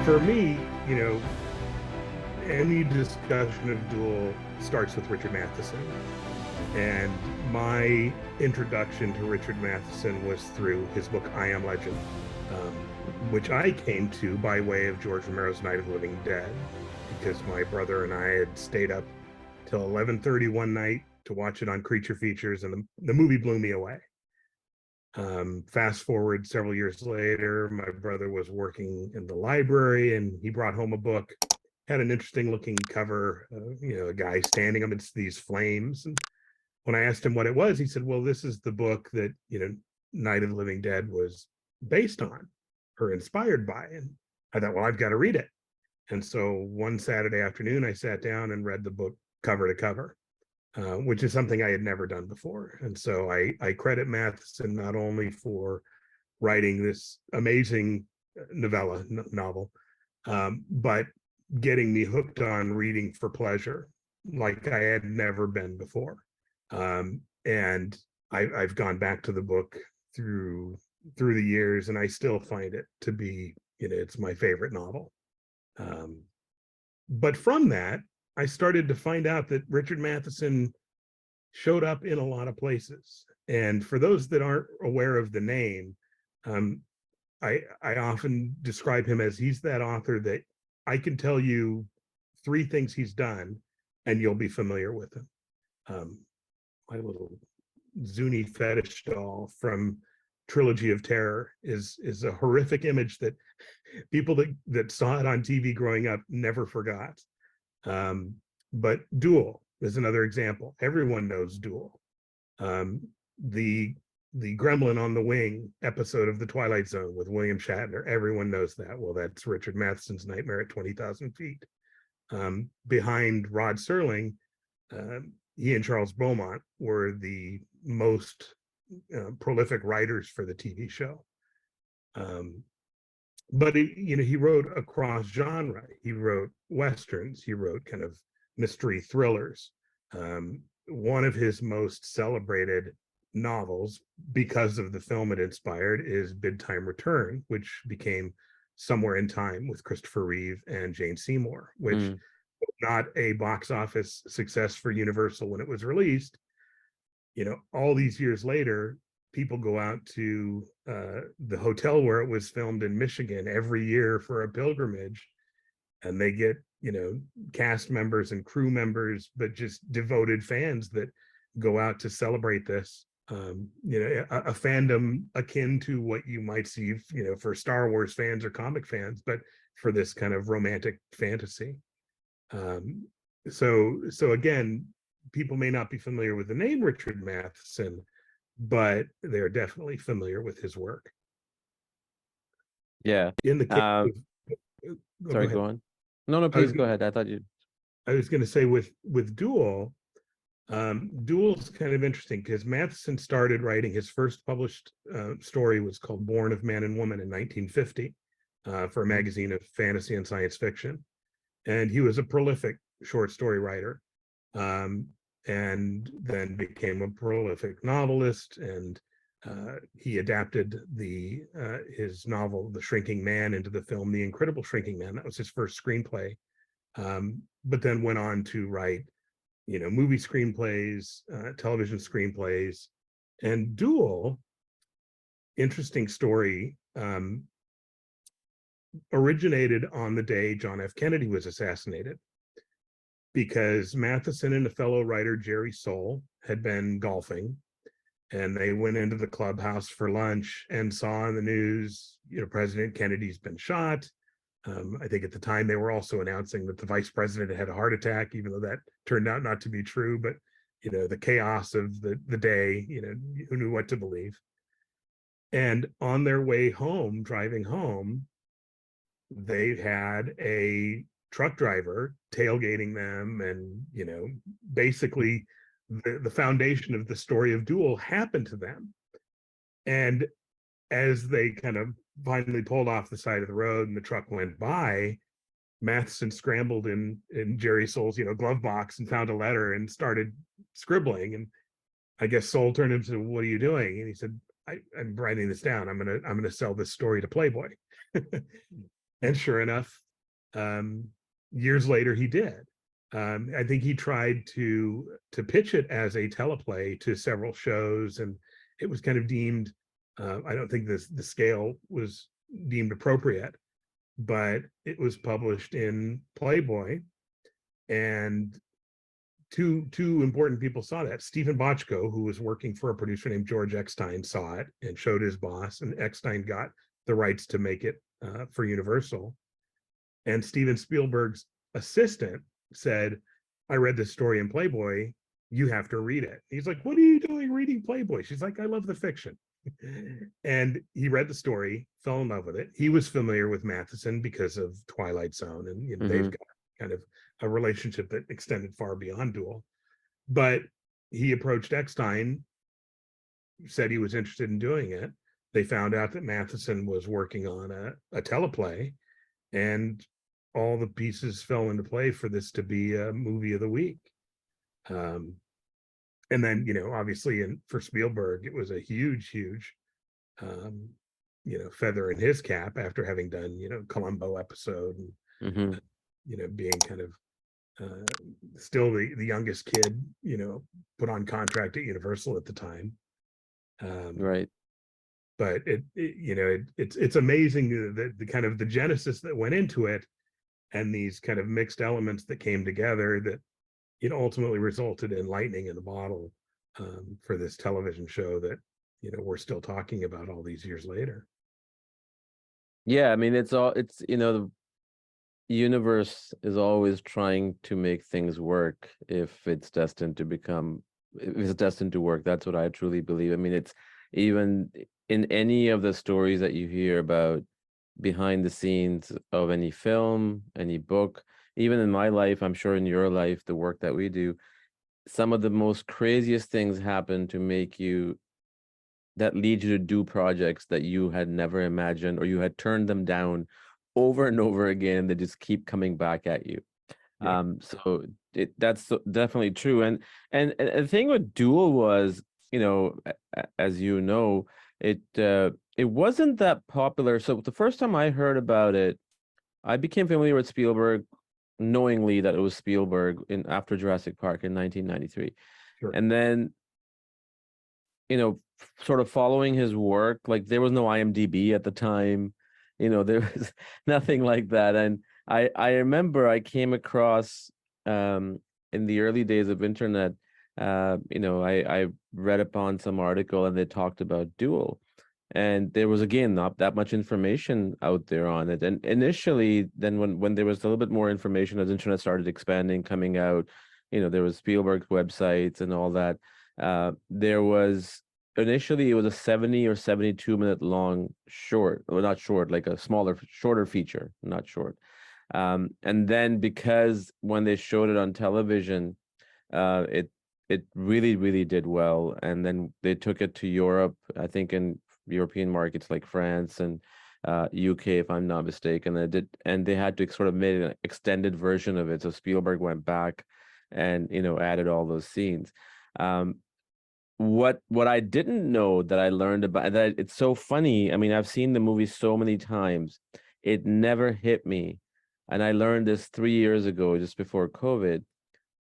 for me, any discussion of Duel starts with Richard Matheson. And my introduction to Richard Matheson was through his book, I Am Legend, um, which I came to by way of George Romero's Night of the Living Dead, because my brother and I had stayed up till 11:30 one night to watch it on Creature Features, and the movie blew me away. Fast forward several years later, my brother was working in the library and he brought home a book, had an interesting looking cover, a guy standing amidst these flames. And when I asked him what it was, he said, well, this is the book that, Night of the Living Dead was based on or inspired by. And I thought, well, I've got to read it. And so one Saturday afternoon, I sat down and read the book cover to cover. Which is something I had never done before. And so I credit Matheson not only for writing this amazing novel, but getting me hooked on reading for pleasure like I had never been before. And I've gone back to the book through the years, and I still find it to be, it's my favorite novel. But from that, I started to find out that Richard Matheson showed up in a lot of places. And for those that aren't aware of the name, I often describe him as he's that author that I can tell you 3 things he's done and you'll be familiar with him. My little Zuni fetish doll from Trilogy of Terror is a horrific image that people that saw it on TV growing up never forgot. But Duel is another example. Everyone knows Duel. The Gremlin on the Wing episode of The Twilight Zone with William Shatner, everyone knows that. Well, that's Richard Matheson's Nightmare at 20,000 Feet. Behind Rod Serling, he and Charles Beaumont were the most prolific writers for the TV show. But he wrote across genre. He wrote Westerns. He wrote kind of mystery thrillers. One of his most celebrated novels, because of the film it inspired, is Bid Time Return, which became Somewhere in Time with Christopher Reeve and Jane Seymour, which was not a box office success for Universal when it was released. All these years later, people go out to the hotel where it was filmed in Michigan every year for a pilgrimage, and they get cast members and crew members, but just devoted fans that go out to celebrate this. A fandom akin to what you might see for Star Wars fans or comic fans, but for this kind of romantic fantasy. So again, people may not be familiar with the name Richard Matheson, but they're definitely familiar with his work. Yeah. In the case sorry, go on. No, please go ahead. I was going to say with Duel, Duel's kind of interesting because Matheson started writing his first published story was called Born of Man and Woman in 1950 for a magazine of fantasy and science fiction. And he was a prolific short story writer, and then became a prolific novelist. And he adapted his novel, The Shrinking Man, into the film The Incredible Shrinking Man. That was his first screenplay, but then went on to write, movie screenplays, television screenplays. And Duel, interesting story, originated on the day John F. Kennedy was assassinated, because Matheson and a fellow writer, Jerry Soule, had been golfing, and they went into the clubhouse for lunch and saw on the news, President Kennedy's been shot. I think at the time they were also announcing that the vice president had a heart attack, even though that turned out not to be true. But, the chaos of the day, who knew what to believe. And on their way home, driving home, they had a truck driver tailgating them, and basically the foundation of the story of Duel happened to them. And as they kind of finally pulled off the side of the road and the truck went by, Matheson scrambled in Jerry Soule's glove box and found a letter and started scribbling. And I guess Soule turned him and said, "What are you doing?" And he said, I'm writing this down. I'm gonna sell this story to Playboy." And sure enough, years later he did. I think he tried to pitch it as a teleplay to several shows, and it was kind of deemed. I don't think the scale was deemed appropriate, but it was published in Playboy, and two important people saw that. Stephen Bochco, who was working for a producer named George Eckstein, saw it and showed his boss, and Eckstein got the rights to make it for Universal. And Steven Spielberg's assistant said, I read this story in Playboy. You have to read it. He's like, what are you doing reading Playboy? She's like, I love the fiction. And he read the story, fell in love with it. He was familiar with Matheson because of Twilight Zone, and they've got kind of a relationship that extended far beyond Duel. But he approached Eckstein, said he was interested in doing it. They found out that Matheson was working on a teleplay, and all the pieces fell into play for this to be a movie of the week. And then, obviously, for Spielberg, it was a huge feather in his cap after having done, Columbo episode, and being kind of still the youngest kid, put on contract at Universal at the time. Right. But it's amazing the kind of the genesis that went into it, and these kind of mixed elements that came together that it ultimately resulted in lightning in a bottle, for this television show that we're still talking about all these years later. Yeah, I mean, the universe is always trying to make things work if it's destined to work. That's what I truly believe. I mean, it's even in any of the stories that you hear about behind the scenes of any film, any book, even in my life, I'm sure in your life, the work that we do, some of the most craziest things happen that lead you to do projects that you had never imagined, or you had turned them down over and over again. They just keep coming back at you. Yeah. So that's definitely true. And the thing with Duel was, as you know, it wasn't that popular. So the first time I heard about it, I became familiar with Spielberg knowingly that it was Spielberg after Jurassic Park in 1993. Sure. And then, sort of following his work, like there was no IMDb at the time, there was nothing like that. And I remember I came across, in the early days of internet, I read upon some article and they talked about Duel. And there was, again, not that much information out there on it. And initially, then when there was a little bit more information, as internet started expanding, coming out, there was Spielberg's websites and all that. There was, initially, it was a 70 or 72-minute long short, or not short, like a shorter feature, not short. And then because when they showed it on television, it really, really did well. And then they took it to Europe, I think in European markets like France and UK, if I'm not mistaken. And they had to sort of make an extended version of it. So Spielberg went back and added all those scenes. What I didn't know that I learned about that, it's so funny. I mean, I've seen the movie so many times, it never hit me. And I learned this 3 years ago, just before COVID.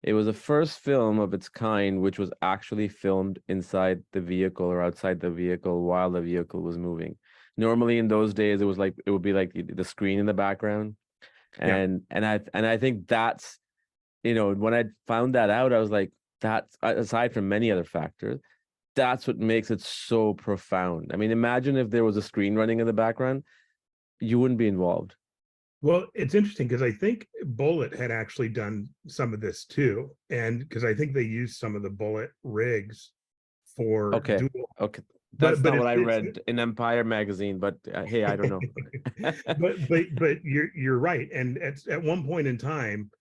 It was the first film of its kind which was actually filmed inside the vehicle or outside the vehicle while the vehicle was moving. Normally in those days, it would be like the screen in the background. And I think that's, when I found that out, I was like, that's, aside from many other factors, that's what makes it so profound. I mean, imagine if there was a screen running in the background, you wouldn't be involved. Well, it's interesting because I think Bullet had actually done some of this too, and because I think they used some of the Bullet rigs for Duel. Okay, that's not what I read in Empire magazine, but hey, I don't know. but you're right, and at one point in time,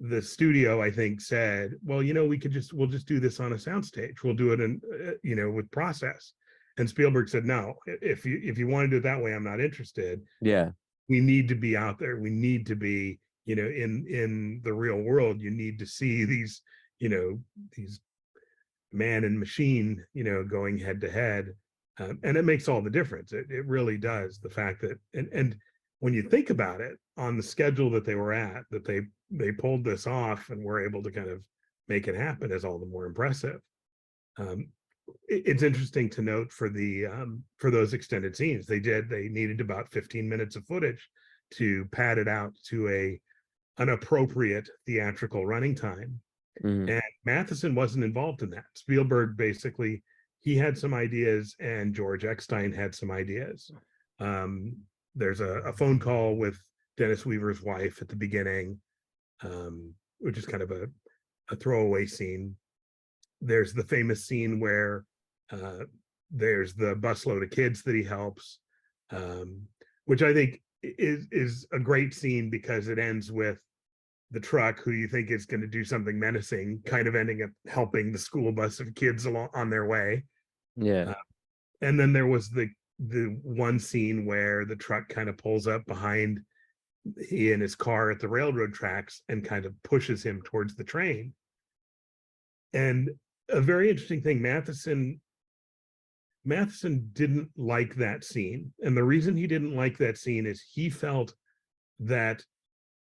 the studio, I think, said, well, we'll just do this on a soundstage. We'll do it in with process. And Spielberg said, no, if you want to do it that way, I'm not interested. Yeah. We need to be out there. We need to be, in the real world. You need to see these man and machine, going head to head. And it makes all the difference. It really does. The fact that, and when you think about it, on the schedule that they were at, that they pulled this off and were able to kind of make it happen is all the more impressive. Um, it's interesting to note for those extended scenes, they needed about 15 minutes of footage to pad it out to an appropriate theatrical running time. Mhm. And Matheson wasn't involved in that. Spielberg basically, he had some ideas and George Eckstein had some ideas. Um, there's a phone call with Dennis Weaver's wife at the beginning, which is kind of a throwaway scene. There's the famous scene where uh, there's the busload of kids that he helps, which I think is a great scene because it ends with the truck, who you think is going to do something menacing, kind of ending up helping the school bus of kids along on their way. Yeah. Uh, and then there was the one scene where the truck kind of pulls up behind he and his car at the railroad tracks and kind of pushes him towards the train. And a very interesting thing, Matheson didn't like that scene. And the reason he didn't like that scene is he felt that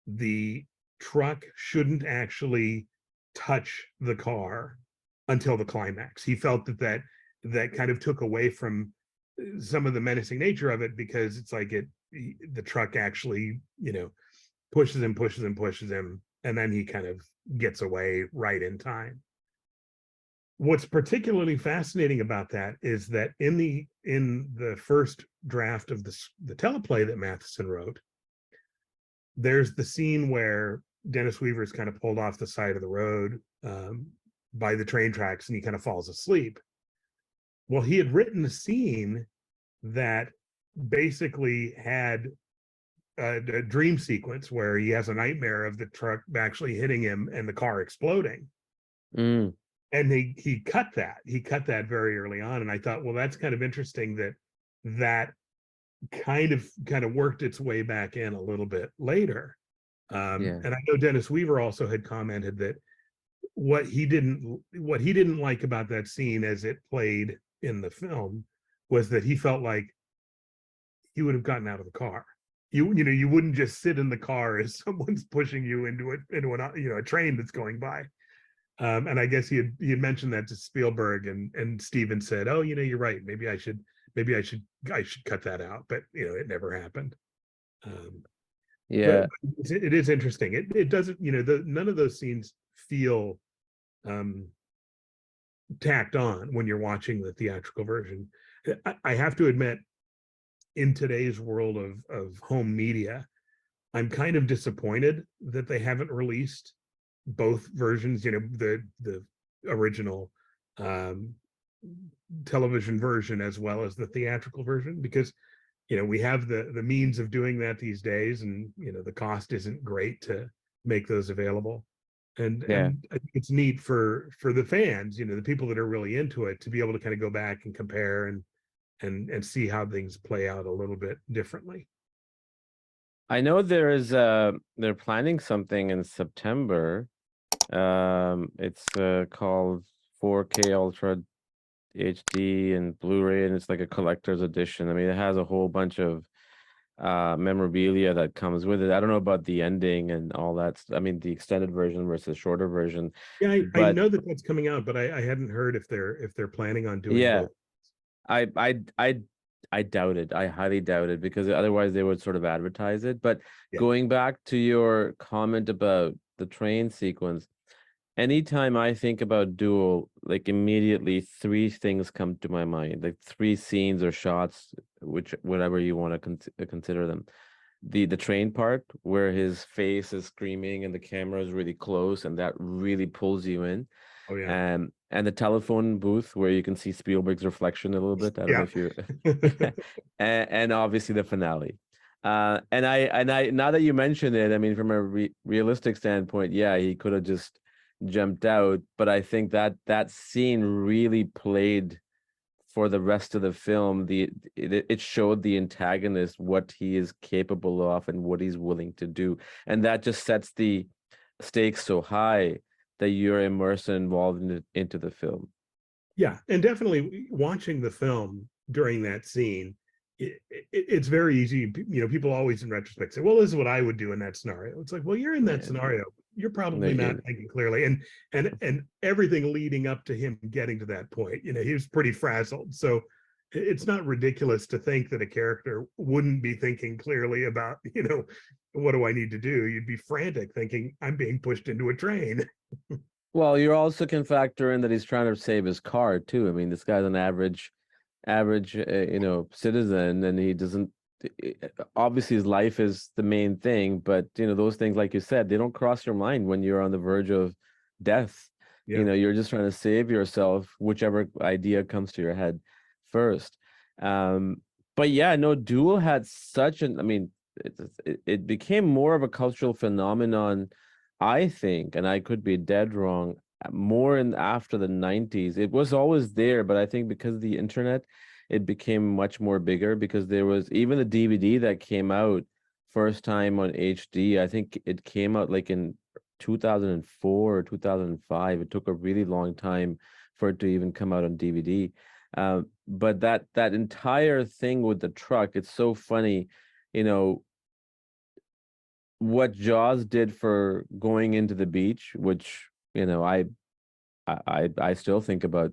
the truck shouldn't actually touch the car until the climax. He felt that kind of took away from some of the menacing nature of it, because it's like the truck actually, pushes him, and then he kind of gets away right in time. What's particularly fascinating about that is that in the first draft of the teleplay that Matheson wrote, there's the scene where Dennis Weaver's kind of pulled off the side of the road by the train tracks, and he kind of falls asleep. Well, he had written a scene that basically had a dream sequence where he has a nightmare of the truck actually hitting him and the car exploding. Mm. And he cut that very early on. And I thought, well, that's kind of interesting that kind of worked its way back in a little bit later. Yeah. And I know Dennis Weaver also had commented that what he didn't like about that scene as it played in the film was that he felt like he would have gotten out of the car. You wouldn't just sit in the car as someone's pushing you into a train that's going by. And I guess he had mentioned that to Spielberg, and Steven said, "Oh, you're right. Maybe I should cut that out." But it never happened. Yeah. But it is interesting. It doesn't, none of those scenes feel um, tacked on when you're watching the theatrical version. I have to admit, in today's world of home media, I'm kind of disappointed that they haven't released both versions, the original um, television version as well as the theatrical version, because we have the means of doing that these days, and the cost isn't great to make those available. And Yeah. I think it's neat for the fans, the people that are really into it, to be able to kind of go back and compare and see how things play out a little bit differently. I know they're planning something in September. It's called 4K Ultra HD and Blu-ray, and it's like a collector's edition. I mean, it has a whole bunch of memorabilia that comes with it. I don't know about the ending and all that. I mean, the extended version versus shorter version, Yeah, I but know that that's coming out, but I hadn't heard if they're planning on doing yeah, both. I I I I doubt it. I highly doubt it, because otherwise they would sort of advertise it. But Yeah. going back to your comment about the train sequence, anytime I think about Duel, like immediately three things come to my mind, like three scenes or shots, which whatever you want to consider them. The train part where his face is screaming and the camera is really close, and that really pulls you in. Oh yeah. And the telephone booth where you can see Spielberg's reflection a little bit. I don't know Yeah. if you're and obviously the finale. And I now that you mention it, I mean, from a realistic standpoint, yeah, he could have just jumped out, but I think that scene really played for the rest of the film. It showed the antagonist what he is capable of and what he's willing to do, and that just sets the stakes so high that you're immersed and involved into the film. Yeah, and definitely watching the film during that scene, it's very easy. People always in retrospect say, well, this is what I would do in that scenario. It's like, well, you're in that Yeah. scenario. You're No, probably not thinking clearly. And everything leading up to him getting to that point, he was pretty frazzled. So it's not ridiculous to think that a character wouldn't be thinking clearly about, what do I need to do? You'd be frantic thinking, I'm being pushed into a train. well, you also can factor in that he's trying to save his car too. I mean, this guy's an average citizen, and he doesn't obviously his life is the main thing, but those things, like you said, they don't cross your mind when you're on the verge of death. Yeah. You're just trying to save yourself, whichever idea comes to your head first. But yeah, no, Duel had such an, I mean, it became more of a cultural phenomenon, I think, and I could be dead wrong, more in after the 90s. It was always there, but I think because of the internet, it became much more bigger, because there was even the DVD that came out first time on HD. I think it came out like in 2004 or 2005. It took a really long time for it to even come out on DVD. But that entire thing with the truck, it's so funny, what Jaws did for going into the beach, which I still think about,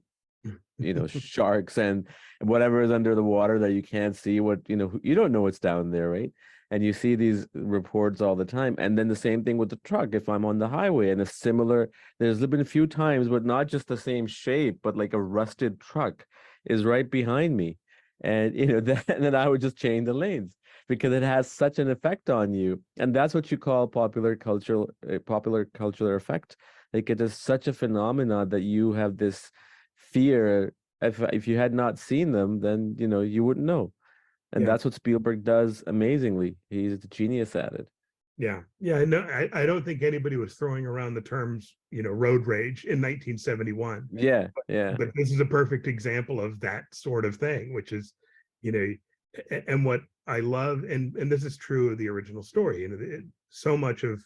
sharks and whatever is under the water that you can't see, what you don't know what's down there, right? And you see these reports all the time. And then the same thing with the truck. If I'm on the highway and there's been a few times, but not just the same shape, but like a rusted truck is right behind me. And and then I would just change the lanes, because it has such an effect on you. And that's what you call popular cultural effect. Like, it is such a phenomenon that you have this fear. If you had not seen them, then you wouldn't know. And Yeah. that's what Spielberg does amazingly. He's a genius at it. Yeah. Yeah. No, I don't think anybody was throwing around the terms, road rage in 1971. Yeah, yeah, But this is a perfect example of that sort of thing, which is, you know, and what I love, and this is true of the original story, so much of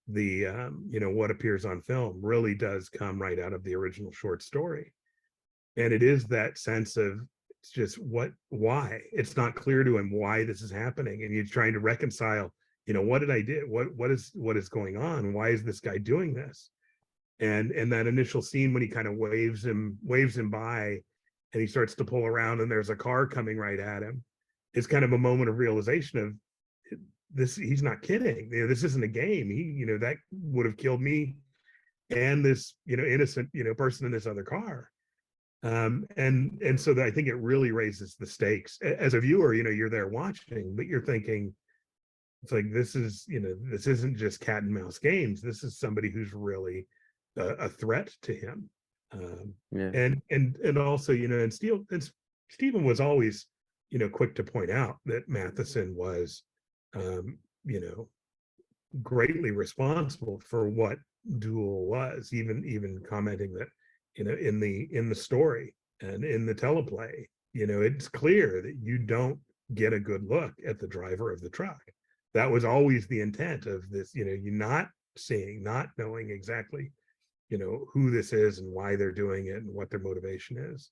the what appears on film really does come right out of the original short story. And it is that sense of, it's just why it's not clear to him why this is happening, and he's trying to reconcile, what did I do, what is going on, why is this guy doing this. And that initial scene when he kind of waves him by, and he starts to pull around and there's a car coming right at him, is kind of a moment of realization of this, he's not kidding, this isn't a game. That would have killed me and this innocent person in this other car. And so that, I think it really raises the stakes as a viewer. You're there watching, but you're thinking, it's like, this isn't just cat and mouse games. This is somebody who's really a threat to him. yeah, And also, and Stephen was always quick to point out that Matheson was you know greatly responsible for what Duel was, even commenting that in the story and in the teleplay, it's clear that you don't get a good look at the driver of the truck. That was always the intent of this, you're not not knowing exactly who this is and why they're doing it and what their motivation is.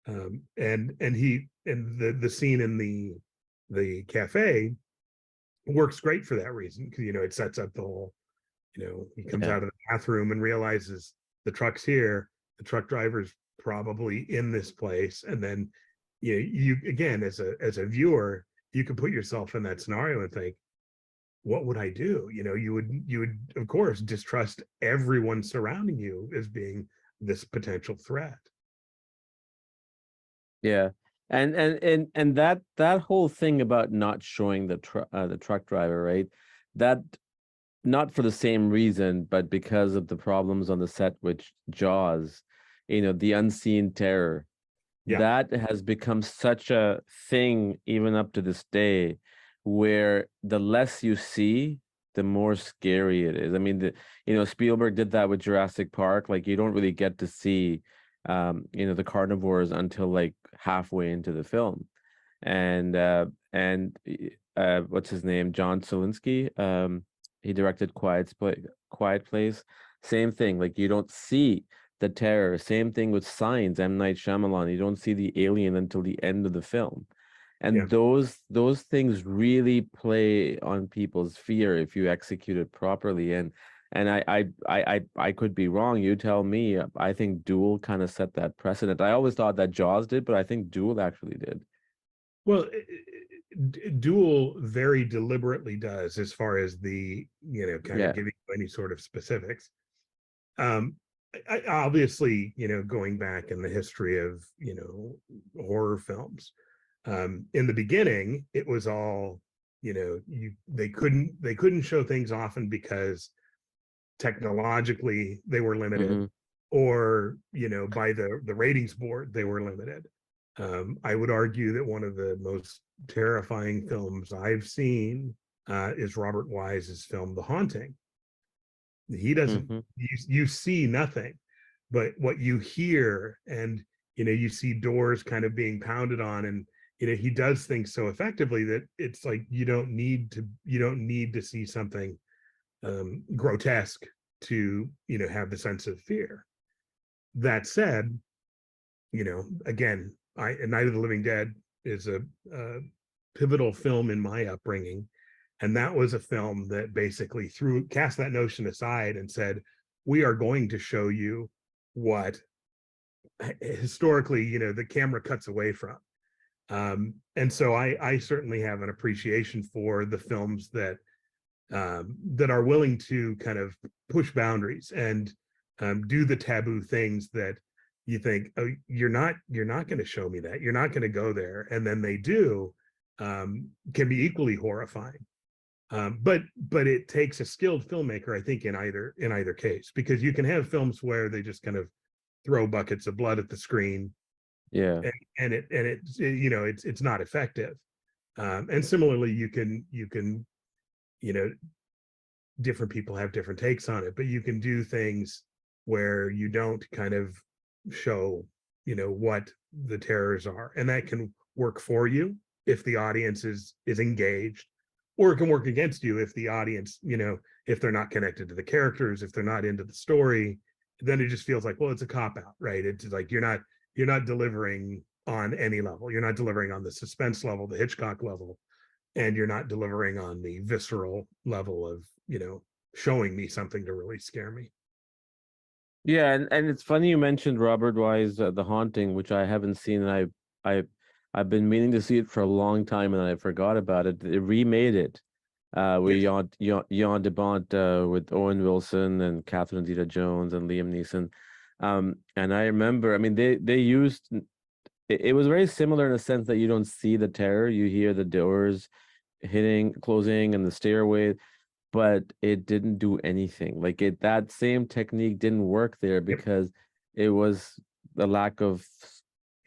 And the scene in the cafe works great for that reason, because it sets up the whole, he comes yeah, out of the bathroom and realizes the truck's here, the truck driver's probably in this place. And then you again, as a viewer, you can put yourself in that scenario and think, what would I do? You would of course distrust everyone surrounding you as being this potential threat. yeah. And that whole thing about not showing the truck driver, right? That, not for the same reason, but because of the problems on the set with Jaws, the unseen terror, Yeah. that has become such a thing even up to this day, where the less you see, the more scary it is. I mean, Spielberg did that with Jurassic Park. Like, you don't really get to see, the carnivores until like halfway into the film. And what's his name? John Scoleri. He directed Quiet Place. Same thing. Like, you don't see the terror. Same thing with Signs, M. Night Shyamalan. You don't see the alien until the end of the film. And those things really play on people's fear if you execute it properly. And I could be wrong. You tell me. I think Duel kind of set that precedent. I always thought that Jaws did, but I think Duel actually did. Well, Duel very deliberately does, as far as the, kind of Yeah. giving you any sort of specifics. Um, Obviously, going back in the history of, horror films, in the beginning, it was all, they couldn't show things often because technologically they were limited, Hmm. or by the ratings board they were limited. I would argue that one of the most terrifying films I've seen is Robert Wise's film The Haunting. He doesn't, Hmm. you see nothing, but what you hear, and you see doors kind of being pounded on, and he does things so effectively that it's like you don't need to see something grotesque to have the sense of fear. That said, again, Night of the Living Dead is a pivotal film in my upbringing, and that was a film that basically cast that notion aside and said, we are going to show you what historically the camera cuts away from. And so I certainly have an appreciation for the films that are willing to kind of push boundaries and do the taboo things that you think, oh, you're not going to show me that, you're not going to go there, and then they do. Can be equally horrifying. But it takes a skilled filmmaker, I think, in either case, because you can have films where they just kind of throw buckets of blood at the screen, Yeah. and it's not effective. And similarly, you can different people have different takes on it, but you can do things where you don't kind of show what the terrors are, and that can work for you if the audience is engaged, or it can work against you if the audience, if they're not connected to the characters, if they're not into the story. Then it just feels like, well, it's a cop out, right? It's like you're not delivering on any level. You're not delivering on the suspense level, the Hitchcock level, and you're not delivering on the visceral level of showing me something to really scare me. Yeah, and it's funny you mentioned Robert Wise, The Haunting, which I haven't seen, and I've been meaning to see it for a long time, and I forgot about it. They remade it, with Yes. Jan de Bont, with Owen Wilson and Catherine Zeta-Jones and Liam Neeson. And I remember, I mean, they used it was very similar in the sense that you don't see the terror, you hear the doors hitting, closing, and the stairway, but it didn't do anything. Like that same technique didn't work there Yep. because it was the lack of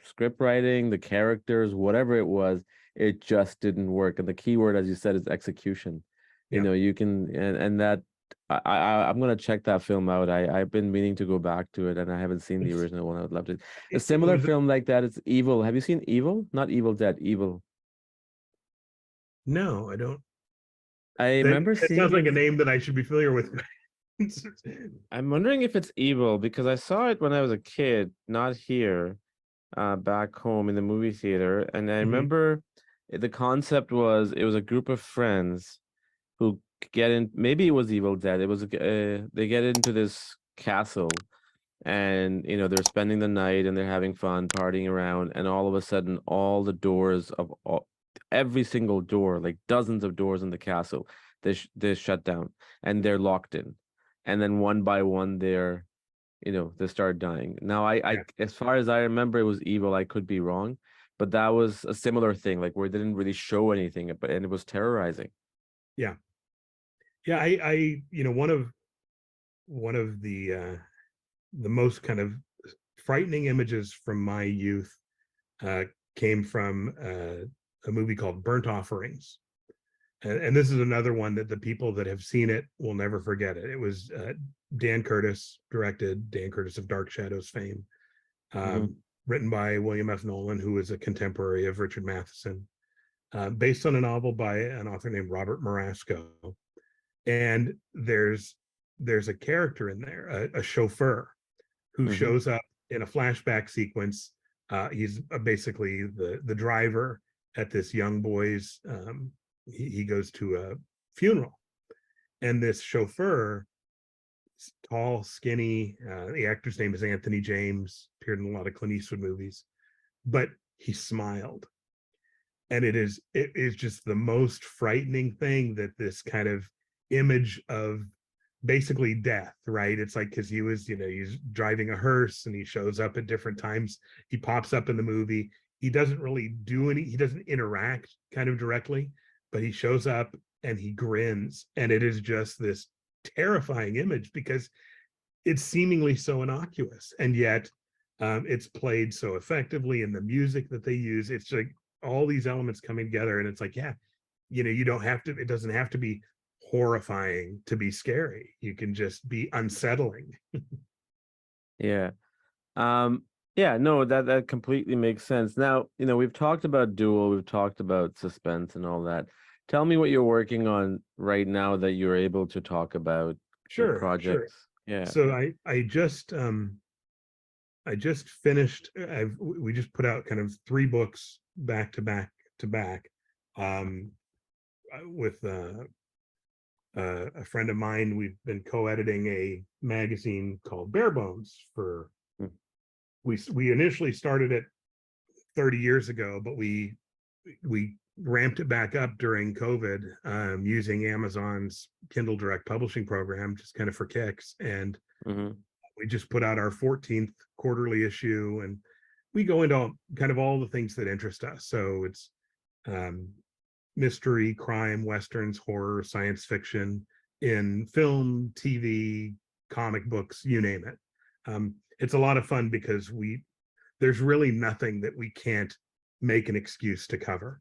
script writing, the characters, whatever it was, it just didn't work. And the key word, as you said, is execution. Yeah. You can, and that I'm gonna check that film out. I've been meaning to go back to it, and I haven't seen the It's original one. I would love to. A it similar was film like that is Evil. Have you seen Evil? Not Evil Dead, Evil. no, I don't. I remember That sounds seeing like it. a name that I should be familiar with. I'm wondering if it's Evil because I saw it when I was a kid, not here, back home in the movie theater. And I Mhm. remember the concept was it was a group of friends who get in. Maybe it was Evil Dead. It was they get into this castle, and they're spending the night and they're having fun partying around, and all of a sudden all the doors of every single door, like dozens of doors in the castle, they shut down and they're locked in, and then one by one they start dying. Now I Yeah. as far as I remember, it was Evil. I could be wrong, but that was a similar thing, like where it didn't really show anything, but and it was terrorizing. Yeah. Yeah. One of the most kind of frightening images from my youth uh, came from a movie called Burnt Offerings. And this is another one that the people that have seen it will never forget it. It was Dan Curtis directed, Dan Curtis of Dark Shadows fame, Hmm. um, written by William F. Nolan, who was a contemporary of Richard Matheson, based on a novel by an author named Robert Marasco. And there's a character in there, a chauffeur, who Hmm. shows up in a flashback sequence. He's basically the driver, at this young boy's. He goes to a funeral, and this chauffeur, tall, skinny. The actor's name is Anthony James. Appeared in a lot of Clint Eastwood movies, but he smiled, and it is just the most frightening thing, that this kind of image of basically death, right? It's like, because he was, he's driving a hearse and he shows up at different times. He pops up in the movie. He doesn't really do he doesn't interact kind of directly, but he shows up and he grins, and it is just this terrifying image, because it's seemingly so innocuous, and yet it's played so effectively, in the music that they use. It's like all these elements coming together, and it's like, yeah, you don't have to, it doesn't have to be horrifying to be scary. You can just be unsettling. Yeah. Yeah, no, that completely makes sense. Now, we've talked about Duel, we've talked about suspense and all that. Tell me what you're working on right now that you're able to talk about, the Sure. projects. Yeah. So I just finished. We just put out kind of 3 books back to back to back, with a friend of mine. We've been co-editing a magazine called Bare Bones for. Mm. We initially started it 30 years ago, but we ramped it back up during COVID, using Amazon's Kindle Direct Publishing program, just kind of for kicks. And Mhm. we just put out our 14th quarterly issue, and we go into kind of all the things that interest us. So it's mystery, crime, westerns, horror, science fiction, in film, TV, comic books, you name it. It's a lot of fun, because there's really nothing that we can't make an excuse to cover.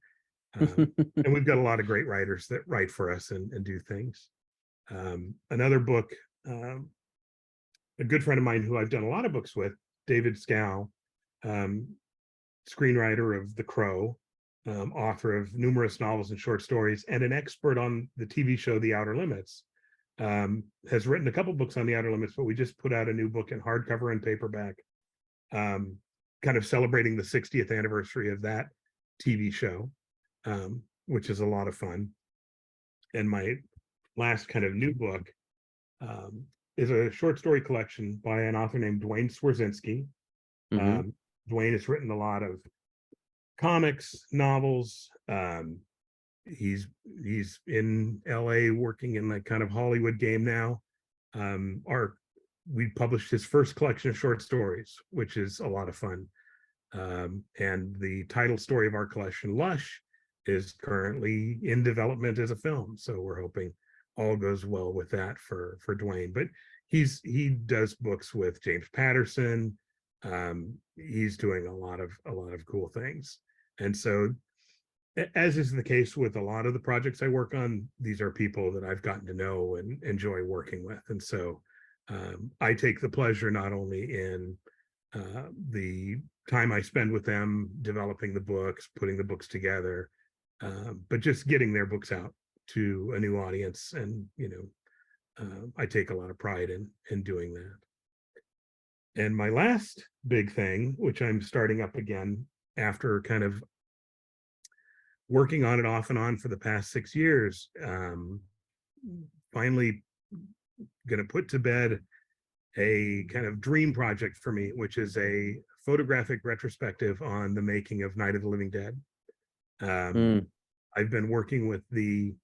And we've got a lot of great writers that write for us and do things. Another book, a good friend of mine who I've done a lot of books with, David Scow, screenwriter of The Crow, author of numerous novels and short stories, and an expert on the TV show The Outer Limits, has written a couple books on The Outer Limits, but we just put out a new book in hardcover and paperback, kind of celebrating the 60th anniversary of that TV show, which is a lot of fun. And my last kind of new book is a short story collection by an author named Dwayne Swarzynski. Mhm. Dwayne has written a lot of comics, novels. He's in LA working in like kind of Hollywood game now. We published his first collection of short stories, which is a lot of fun. And the title story of our collection, Lush, is currently in development as a film. So we're hoping all goes well with that for Dwayne. But he does books with James Patterson. He's doing a lot of cool things. And so, as is the case with a lot of the projects I work on, these are people that I've gotten to know and enjoy working with. And so I take the pleasure not only in the time I spend with them developing the books, putting the books together, but just getting their books out to a new audience. And, I take a lot of pride in doing that. And my last big thing, which I'm starting up again after kind of working on it off and on for the past 6 years, finally going to put to bed a kind of dream project for me, which is a photographic retrospective on the making of Night of the Living Dead. I've been working with the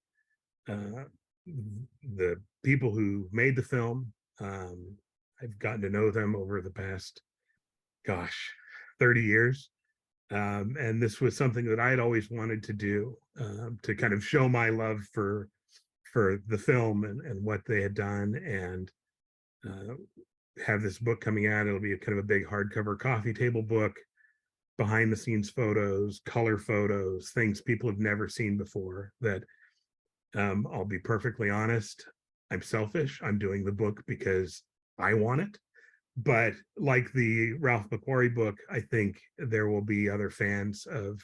people who made the film. I've gotten to know them over the past, 30 years. And this was something that I had always wanted to do, to kind of show my love for the film and what they had done, and have this book coming out. It'll be a kind of a big hardcover coffee table book, behind the scenes photos, color photos, things people have never seen before. That I'll be perfectly honest, I'm selfish. I'm doing the book because I want it. But like the Ralph McQuarrie book, I think there will be other fans of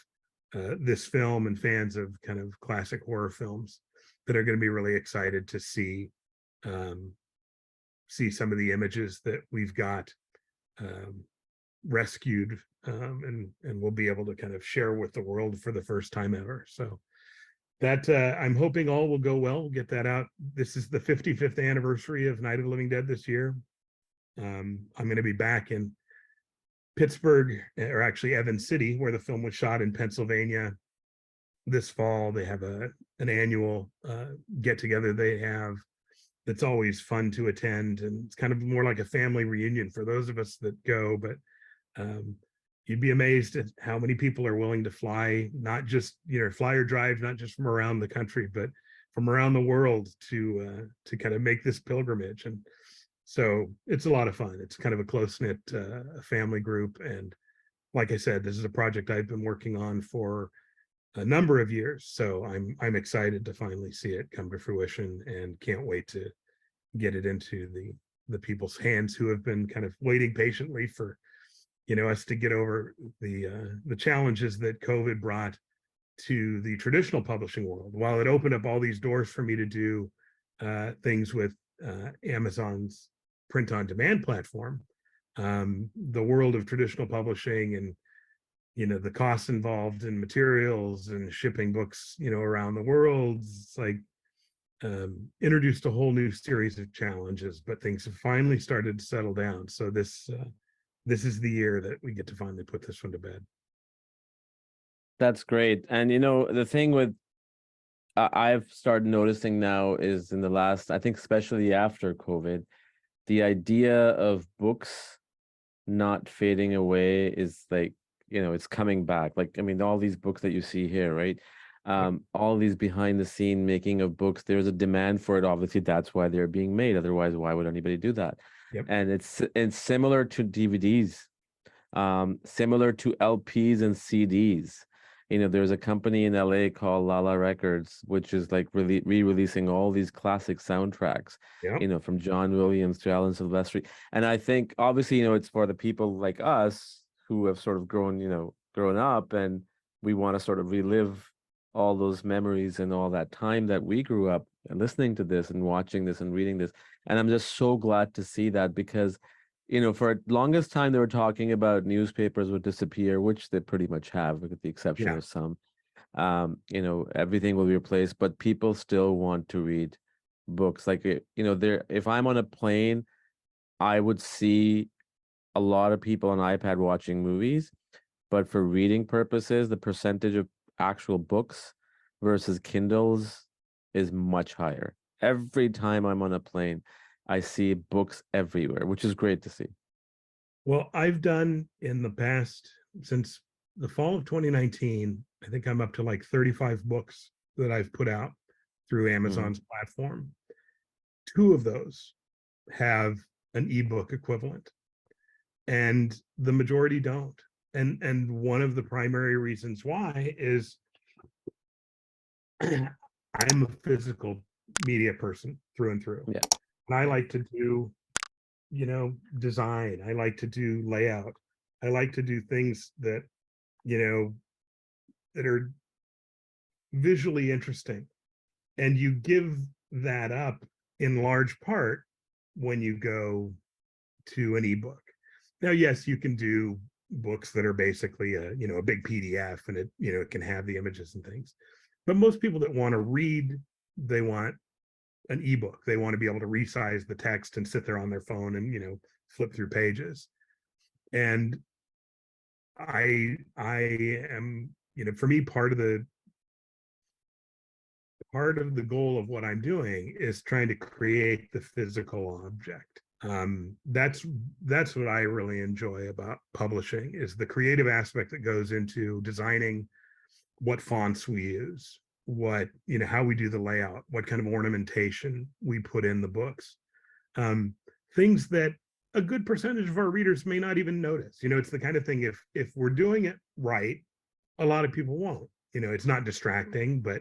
this film and fans of kind of classic horror films that are going to be really excited to see some of the images that we've got rescued and we'll be able to kind of share with the world for the first time ever. So that I'm hoping all will go well. We'll get that out. This is the 55th anniversary of Night of the Living Dead this year. I'm going to be back in Pittsburgh, or actually Evans City, where the film was shot, in Pennsylvania this fall. They have an annual get together they have that's always fun to attend, and it's kind of more like a family reunion for those of us that go. But you'd be amazed at how many people are willing to fly, not just, fly or drive, not just from around the country, but from around the world to kind of make this pilgrimage. And so it's a lot of fun. It's kind of a close-knit family group. And like I said, this is a project I've been working on for a number of years. So I'm excited to finally see it come to fruition, and can't wait to get it into the people's hands who have been kind of waiting patiently for us to get over the challenges that COVID brought to the traditional publishing world. While it opened up all these doors for me to do things with Amazon's print-on-demand platform, the world of traditional publishing and the costs involved in materials and shipping books around the world, it's like introduced a whole new series of challenges. But things have finally started to settle down. So this is the year that we get to finally put this one to bed. That's great. And the thing with I've started noticing now is, in the last, I think especially after COVID, the idea of books not fading away is like, it's coming back. Like, I mean, all these books that you see here, right? All these behind the scene making of books, there's a demand for it. Obviously, that's why they're being made. Otherwise, why would anybody do that? Yep. And it's similar to DVDs, similar to LPs and CDs. There's a company in LA called Lala Records, which is like really re-releasing all these classic soundtracks, Yep. from John Williams to Alan Silvestri. And I think obviously, it's for the people like us who have sort of grown up, and we want to sort of relive all those memories and all that time that we grew up listening to this and watching this and reading this. And I'm just so glad to see that, because for the longest time, they were talking about newspapers would disappear, which they pretty much have, with the exception of some. Everything will be replaced, but people still want to read books. Like, if I'm on a plane, I would see a lot of people on iPad watching movies, but for reading purposes, the percentage of actual books versus Kindles is much higher. Every time I'm on a plane, I see books everywhere, which is great to see. Well, I've done in the past, since the fall of 2019, I think I'm up to like 35 books that I've put out through Amazon's platform. 2 of those have an ebook equivalent, and the majority don't. And one of the primary reasons why is I'm a physical media person through and through. Yeah. And I like to do, design. I like to do layout. I like to do things that, that are visually interesting. And you give that up in large part when you go to an ebook. Now, yes, you can do books that are basically a big PDF, and it can have the images and things. But most people that want to read, they want an ebook. They want to be able to resize the text and sit there on their phone and flip through pages. And I am, for me, part of the goal of what I'm doing is trying to create the physical object. That's what I really enjoy about publishing, is the creative aspect that goes into designing what fonts we use, what how we do the layout, what kind of ornamentation we put in the books, things that a good percentage of our readers may not even notice. It's the kind of thing, if we're doing it right, a lot of people won't. It's not distracting, but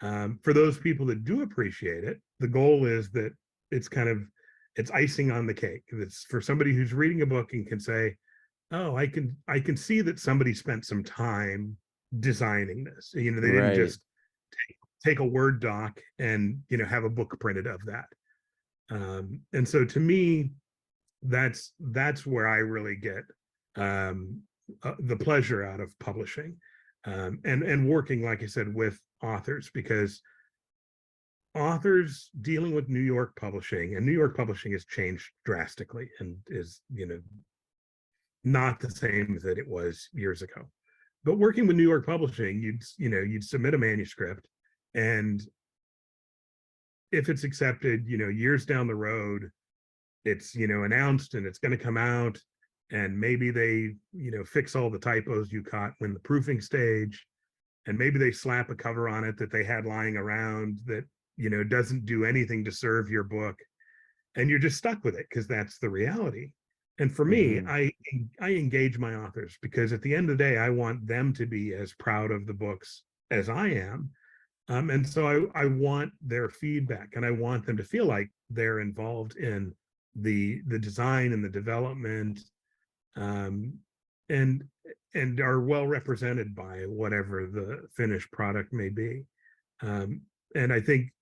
for those people that do appreciate it, the goal is that it's icing on the cake. It's for somebody who's reading a book and can say, oh, I can see that somebody spent some time designing this. They didn't just take a Word doc and have a book printed of that. And so to me, that's where I really get the pleasure out of publishing, and working, like I said, with authors, because authors dealing with New York publishing, and New York publishing has changed drastically and is, not the same that it was years ago. But working with New York publishing, you'd submit a manuscript, and if it's accepted, years down the road, it's, announced and it's going to come out, and maybe they, fix all the typos you caught when the proofing stage, and maybe they slap a cover on it that they had lying around that, doesn't do anything to serve your book, and you're just stuck with it because that's the reality. And for me, Hmm. I engage my authors because at the end of the day, I want them to be as proud of the books as I am. And so I want their feedback, and I want them to feel like they're involved in the design and the development, um, and and are well represented by whatever the finished product may be. Um, and I think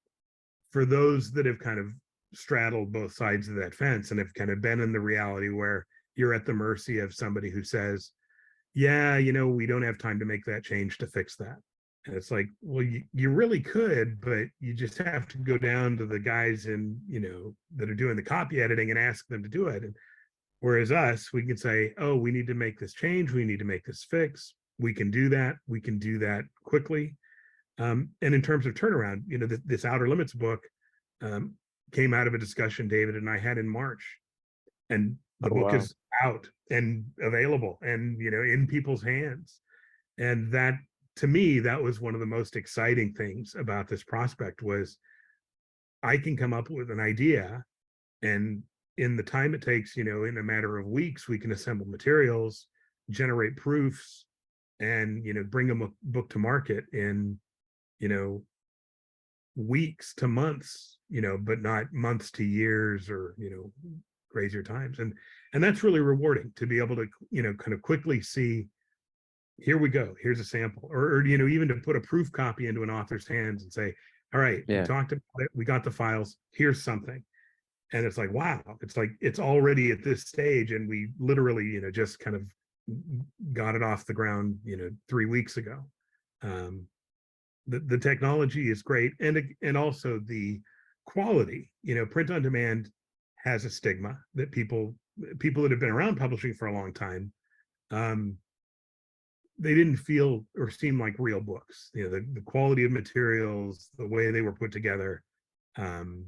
for those that have kind of straddled both sides of that fence and have kind of been in the reality where you're at the mercy of somebody who says, yeah, we don't have time to make that change to fix that. And it's like, well, you really could, but you just have to go down to the guys in, that are doing the copy editing and ask them to do it. And whereas us, we can say, oh, we need to make this change. We need to make this fix. We can do that. We can do that quickly. And in terms of turnaround, this Outer Limits book um, came out of a discussion David and I had in March, and the Oh, book wow. is out and available and in people's hands. And that, to me, that was one of the most exciting things about this prospect was I can come up with an idea, and in the time it takes, in a matter of weeks, we can assemble materials, generate proofs, and bring a book to market in you know weeks to months, but not months to years or crazier times. And that's really rewarding to be able to kind of quickly see, here we go, here's a sample, or even to put a proof copy into an author's hands and say, all right, we Yeah. talked about it, we got the files, here's something. And it's like, wow, it's like it's already at this stage, and we literally just kind of got it off the ground 3 weeks ago. um the technology is great, and also the quality. Print on demand has a stigma that people that have been around publishing for a long time, um they didn't feel or seem like real books. The quality of materials, the way they were put together, um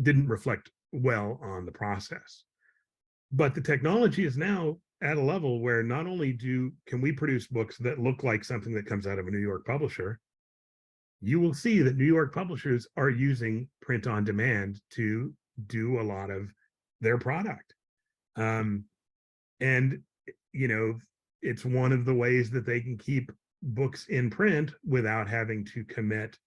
didn't reflect well on the process. But the technology is now at a level where not only can we produce books that look like something that comes out of a New York publisher, you will see that New York publishers are using print on demand to do a lot of their product. Um, and, you know, it's one of the ways that they can keep books in print without having to commit,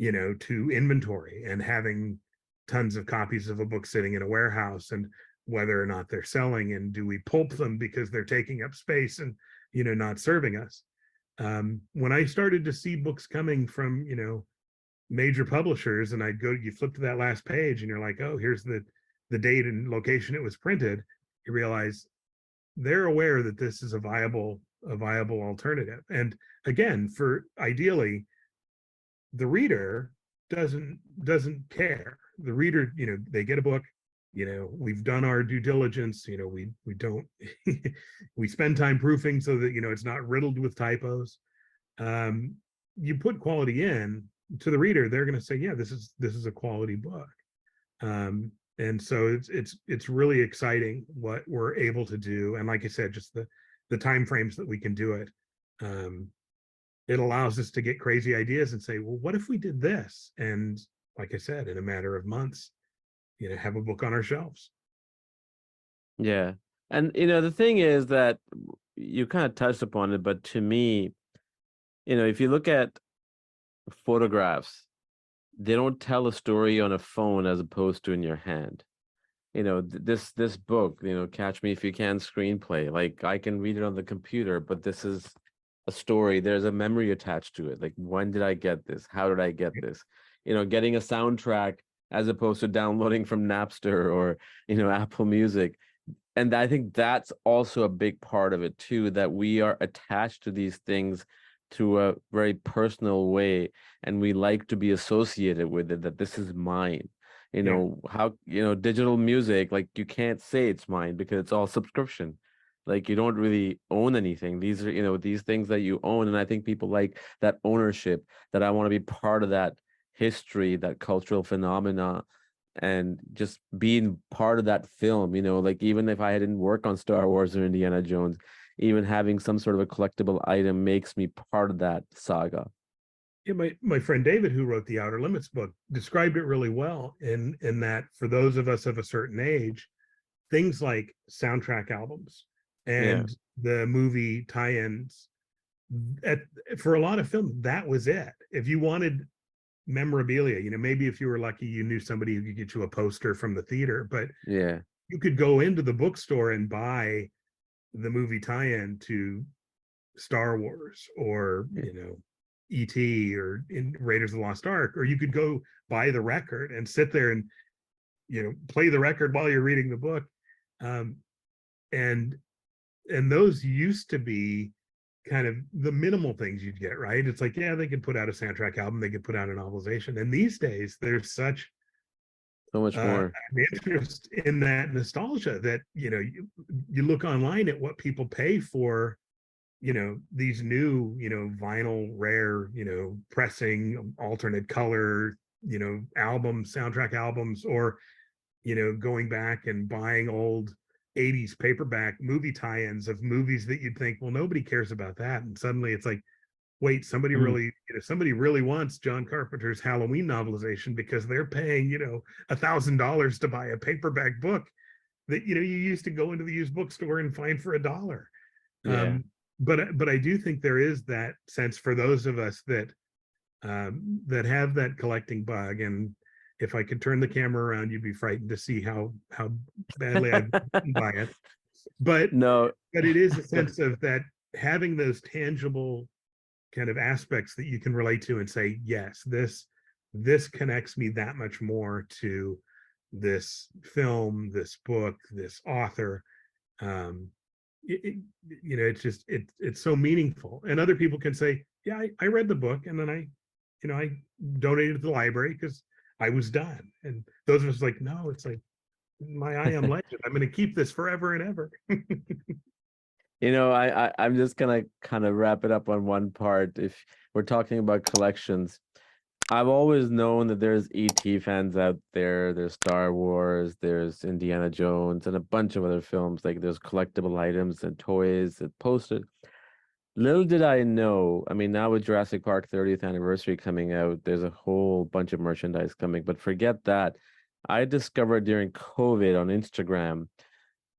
to inventory and having tons of copies of a book sitting in a warehouse, and whether or not they're selling, and do we pulp them because they're taking up space and, not serving us. When I started to see books coming from, major publishers, and you flip to that last page and you're like, oh, here's the date and location it was printed, you realize they're aware that this is a viable alternative. And again, for ideally, the reader doesn't care. The reader, they get a book, we've done our due diligence, we don't we spend time proofing so that it's not riddled with typos. um you put quality in, to the reader, they're going to say, yeah, this is a quality book. And so it's really exciting what we're able to do, and like I said, just the time frames that we can do it. It allows us to get crazy ideas and say, well, what if we did this? And like I said, in a matter of months, have a book on our shelves. Yeah. And the thing is that you kind of touched upon it, but to me, if you look at photographs, they don't tell a story on a phone as opposed to in your hand. This book, Catch Me If You Can screenplay, like I can read it on the computer, but this is a story. There's a memory attached to it. Like, when did I get this? How did I get this? Getting a soundtrack as opposed to downloading from Napster or Apple Music. and I think that's also a big part of it too, that we are attached to these things to a very personal way, and we like to be associated with it, that this is mine. Yeah. How, digital music, like you can't say it's mine because it's all subscription. Like you don't really own anything. These are, these things that you own. And I think people like that ownership, that I want to be part of that history, that cultural phenomena, and just being part of that film, like even if I didn't work on Star Wars or Indiana Jones, even having some sort of a collectible item makes me part of that saga. Yeah, my friend David, who wrote the Outer Limits book, described it really well in that for those of us of a certain age, things like soundtrack albums Yeah. and the movie tie-ins, at, for a lot of films, that was it. If you wanted memorabilia, maybe if you were lucky, you knew somebody who could get you a poster from the theater, but Yeah. you could go into the bookstore and buy the movie tie-in to Star Wars or, Yeah. E.T. or in Raiders of the Lost Ark, or you could go buy the record and sit there and, play the record while you're reading the book. Um, and those used to be kind of the minimal things you'd get, right? It's like, yeah, they could put out a soundtrack album, they could put out a novelization. And these days there's such So much more. an interest in that nostalgia that, you look online at what people pay for, these new, vinyl rare, pressing alternate color, albums, soundtrack albums, or, going back and buying old 80s paperback movie tie-ins of movies that you'd think, well, nobody cares about that. And suddenly it's like, wait, Mhm. somebody really wants John Carpenter's Halloween novelization because they're paying, $1,000 to buy a paperback book that, you used to go into the used bookstore and find for $1. Yeah. Um, but I do think there is that sense for those of us that that have that collecting bug. And if I could turn the camera around, you'd be frightened to see how badly I've been by it. But No. it is a sense of that, having those tangible kind of aspects that you can relate to and say, yes, this connects me that much more to this film, this book, this author. Um, it's just it's so meaningful. And other people can say, yeah, I read the book and then I donated to the library because I was done. And those of us like, no, it's like my I Am Legend. I'm going to keep this forever and ever. I'm just gonna kind of wrap it up on one part. If we're talking about collections, I've always known that there's ET fans out there, there's Star Wars, there's Indiana Jones, and a bunch of other films. Like there's collectible items and toys and posters. Little did I know, I mean, now with Jurassic Park 30th anniversary coming out, there's a whole bunch of merchandise coming. But forget that. I discovered during COVID on Instagram,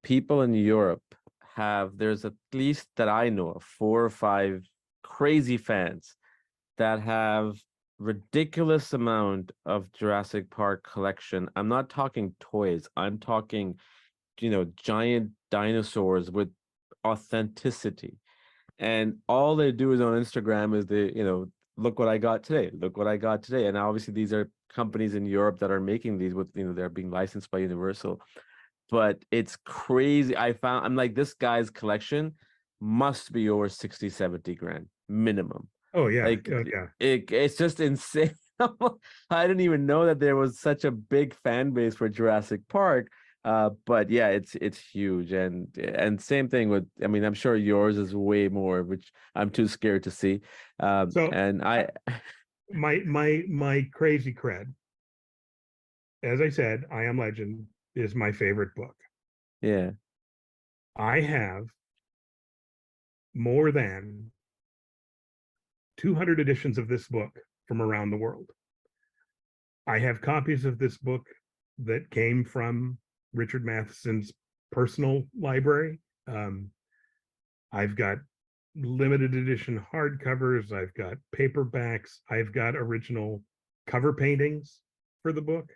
people in Europe there's at least that I know of 4 or 5 crazy fans that have ridiculous amount of Jurassic Park collection. I'm not talking toys. I'm talking, giant dinosaurs with authenticity. And all they do is on Instagram is look what I got today. Look what I got today. And obviously these are companies in Europe that are making these with, they're being licensed by Universal. But it's crazy. I'm like, this guy's collection must be over 60, 70 grand minimum. Oh yeah, Like yeah. it's just insane. I didn't even know that there was such a big fan base for Jurassic Park. But yeah, it's huge, and same thing with. I mean, I'm sure yours is way more, which I'm too scared to see. So And uh, my crazy cred, as I said, I Am Legend is my favorite book. yeah, I have more than 200 editions of this book from around the world. I have copies of this book that came from Richard Matheson's personal library. I've got limited edition hardcovers, I've got paperbacks, I've got original cover paintings for the book.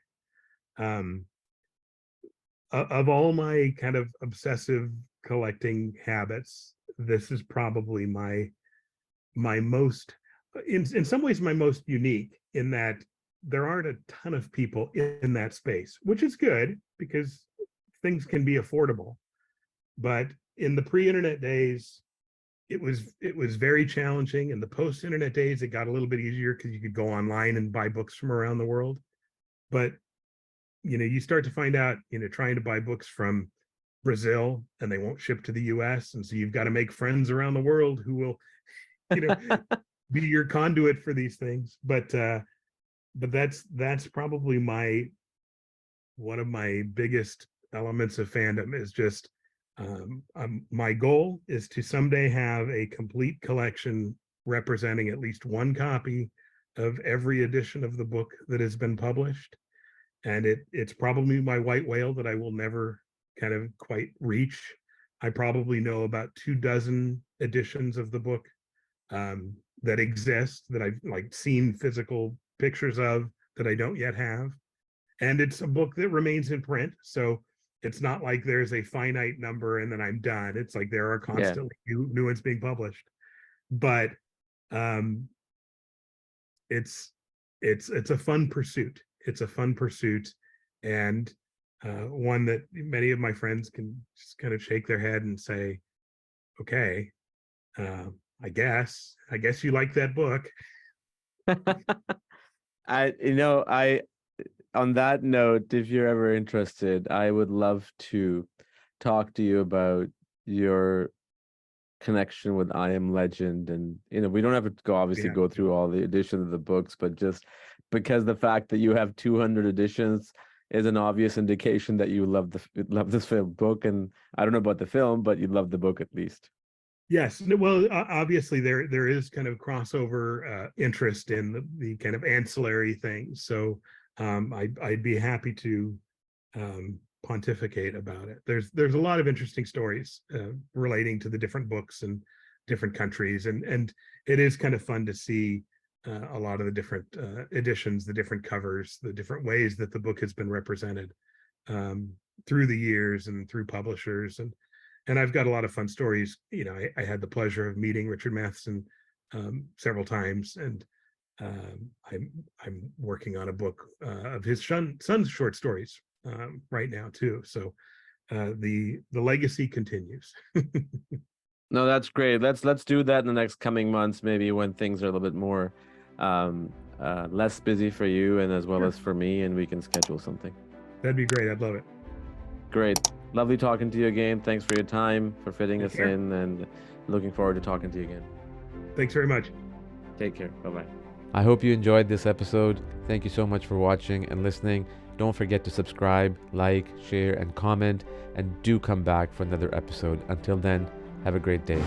Of all my kind of obsessive collecting habits, this is probably my most, in some ways, my most unique, in that there aren't a ton of people in that space, which is good because things can be affordable. But in the pre-internet days, it was very challenging. In the post-internet days, it got a little bit easier because you could go online and buy books from around the world. But you start to find out, trying to buy books from Brazil and they won't ship to the US. And so you've got to make friends around the world who will, you know, be your conduit for these things. But that's probably one of my biggest elements of fandom is just my goal is to someday have a complete collection representing at least one copy of every edition of the book that has been published. And it's probably my white whale that I will never kind of quite reach. I probably know about 24 editions of the book that exist, that I've like seen physical pictures of, that I don't yet have. And it's a book that remains in print. So it's not like there's a finite number and then I'm done. It's like there are constantly new ones being published. But it's a fun pursuit. It's a fun pursuit, and one that many of my friends can just kind of shake their head and say, okay, I guess you like that book. I on that note, if you're ever interested, I would love to talk to you about your connection with I Am Legend. And we don't have to go through all the editions of the books, but just because the fact that you have 200 editions is an obvious indication that you love this book. And I don't know about the film, but you love the book at least. Yes. Well, obviously there is kind of crossover interest in the kind of ancillary things. So I'd be happy to pontificate about it. There's a lot of interesting stories relating to the different books and different countries, and it is kind of fun to see a lot of the different editions, the different covers, the different ways that the book has been represented through the years and through publishers, and I've got a lot of fun stories. I had the pleasure of meeting Richard Matheson several times, and I'm working on a book of his son's short stories right now too. So the legacy continues. No, that's great. Let's do that in the next coming months, maybe when things are a little bit more less busy for you and as well as for me, and we can schedule something. That'd be great. I'd love it. Great. Lovely talking to you again. Thanks for your time, for fitting us in, and looking forward to talking to you again. Thanks very much. Take care. Bye-bye. I hope you enjoyed this episode. Thank you so much for watching and listening. Don't forget to subscribe, like, share, and comment, and do come back for another episode. Until then, have a great day.